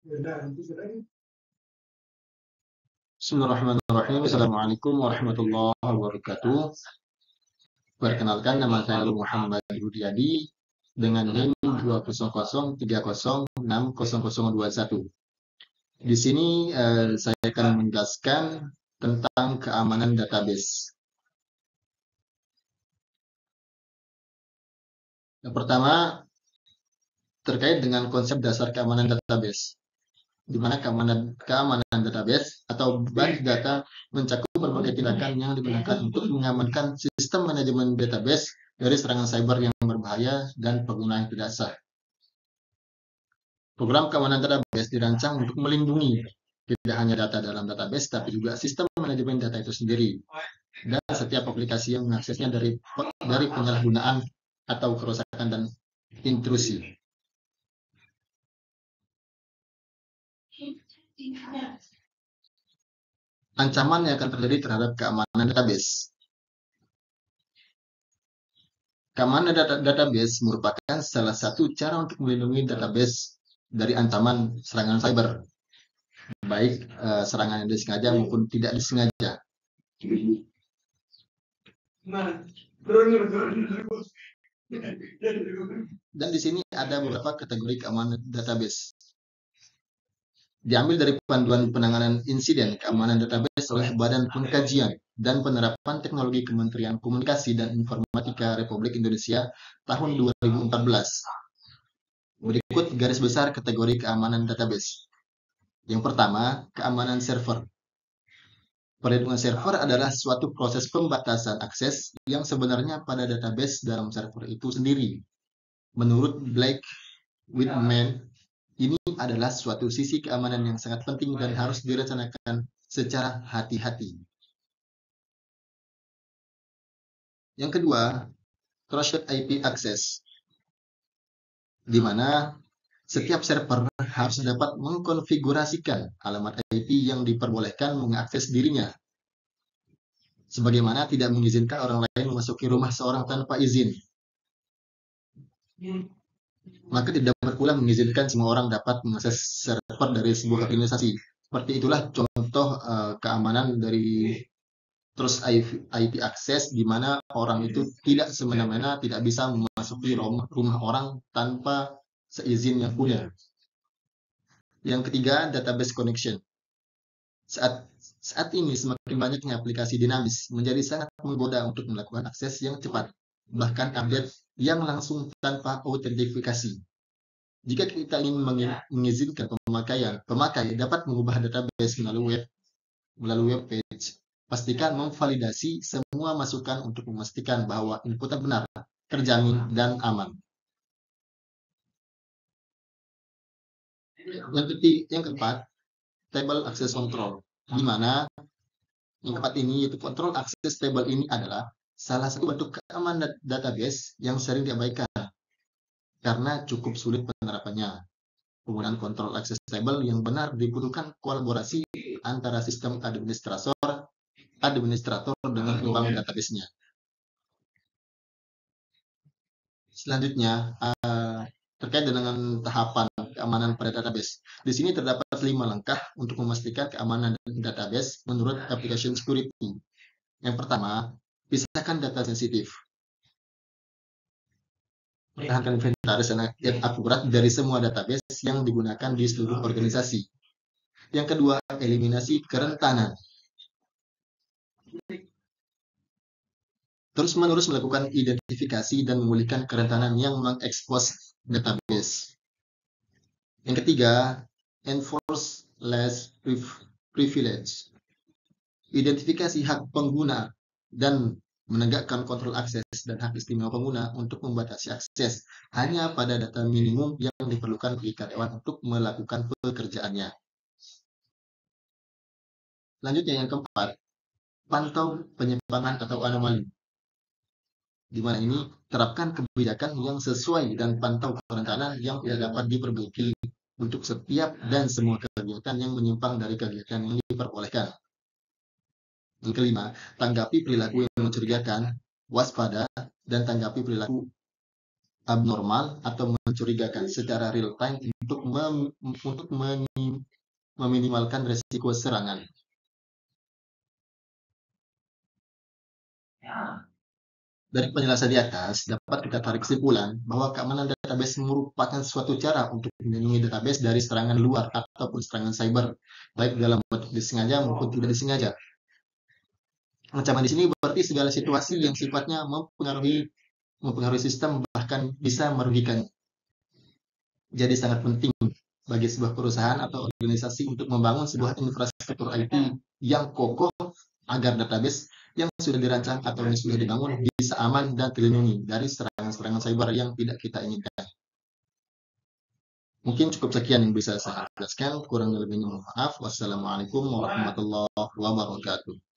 Bismillahirrahmanirrahim. Assalamualaikum warahmatullahi wabarakatuh. Perkenalkan, nama saya Muhammad Rudiadi dengan NIM 200306021. Di sini saya akan menjelaskan tentang keamanan database. Yang pertama, terkait dengan konsep dasar keamanan database, di mana keamanan database atau bank data mencakup berbagai tindakan yang digunakan untuk mengamankan sistem manajemen database dari serangan cyber yang berbahaya dan penggunaan yang tidak sah. Program keamanan database dirancang untuk melindungi tidak hanya data dalam database, tapi juga sistem manajemen data itu sendiri dan setiap aplikasi yang mengaksesnya dari penyalahgunaan atau kerusakan dan intrusi. Ancaman yang akan terjadi terhadap keamanan database. Keamanan database merupakan salah satu cara untuk melindungi database dari ancaman serangan cyber, baik serangan yang disengaja maupun tidak disengaja. Dan di sini ada beberapa kategori keamanan database. Diambil dari panduan penanganan insiden keamanan database oleh Badan Pengkajian dan Penerapan Teknologi Kementerian Komunikasi dan Informatika Republik Indonesia tahun 2014. Berikut garis besar kategori keamanan database. Yang pertama, keamanan server. Perlindungan server adalah suatu proses pembatasan akses yang sebenarnya pada database dalam server itu sendiri. Menurut Blake Whitman, ini adalah suatu sisi keamanan yang sangat penting dan harus direncanakan secara hati-hati. Yang kedua, trusted IP access, di mana setiap server harus dapat mengkonfigurasikan alamat IP yang diperbolehkan mengakses dirinya, sebagaimana tidak mengizinkan orang lain memasuki rumah seorang tanpa izin. Maka tidak dapat pula mengizinkan semua orang dapat mengakses server dari sebuah organisasi. Seperti itulah contoh keamanan dari trust IP access, di mana orang itu tidak semena-mena tidak bisa memasuki rumah orang tanpa seizin yang punya. Yang ketiga, database connection. Saat ini semakin banyaknya aplikasi dinamis menjadi sangat menggoda untuk melakukan akses yang cepat, bahkan update yang langsung tanpa autentifikasi. Jika kita ingin mengizinkan pemakai dapat mengubah database melalui web page, pastikan memvalidasi semua masukan untuk memastikan bahwa inputnya benar, terjamin, dan aman. Yang keempat, table access control, di mana yang keempat ini yaitu kontrol akses table ini adalah salah satu bentuk keamanan database yang sering diabaikan karena cukup sulit penerapannya. Penggunaan kontrol akses table yang benar dibutuhkan kolaborasi antara sistem administrator dengan pengembang database-nya. Selanjutnya, terkait dengan tahapan keamanan pada database. Di sini terdapat 5 langkah untuk memastikan keamanan database menurut application security. Yang pertama, pisahkan data sensitif. Pertahankan inventaris yang akurat dari semua database yang digunakan di seluruh organisasi. Yang kedua, eliminasi kerentanan. Terus-menerus melakukan identifikasi dan memulihkan kerentanan yang mengekspos database. Yang ketiga, enforce less privilege. Identifikasi hak pengguna dan menegakkan kontrol akses dan hak istimewa pengguna untuk membatasi akses hanya pada data minimum yang diperlukan bagi karyawan untuk melakukan pekerjaannya. Selanjutnya yang keempat, pantau penyimpangan atau anomali. Di mana ini terapkan kebijakan yang sesuai dan pantau kerentanan yang tidak dapat diperbaiki untuk setiap dan semua kegiatan yang menyimpang dari kegiatan yang diperbolehkan. Yang kelima, tanggapi perilaku yang mencurigakan, waspada, dan tanggapi perilaku abnormal atau mencurigakan secara real time untuk meminimalkan resiko serangan. Dari penjelasan di atas, dapat kita tarik kesimpulan bahwa keamanan database merupakan suatu cara untuk melindungi database dari serangan luar ataupun serangan cyber, baik dalam bentuk disengaja maupun tidak disengaja. Ancaman di sini berarti segala situasi yang sifatnya mempengaruhi sistem, bahkan bisa merugikan. Jadi sangat penting bagi sebuah perusahaan atau organisasi untuk membangun sebuah infrastruktur IT yang kokoh agar database yang sudah dirancang atau yang sudah dibangun bisa aman dan terlindungi dari serangan-serangan cyber yang tidak kita inginkan. Mungkin cukup sekian yang bisa saya jelaskan, kurang lebihnya mohon maaf. Wassalamualaikum warahmatullahi wabarakatuh.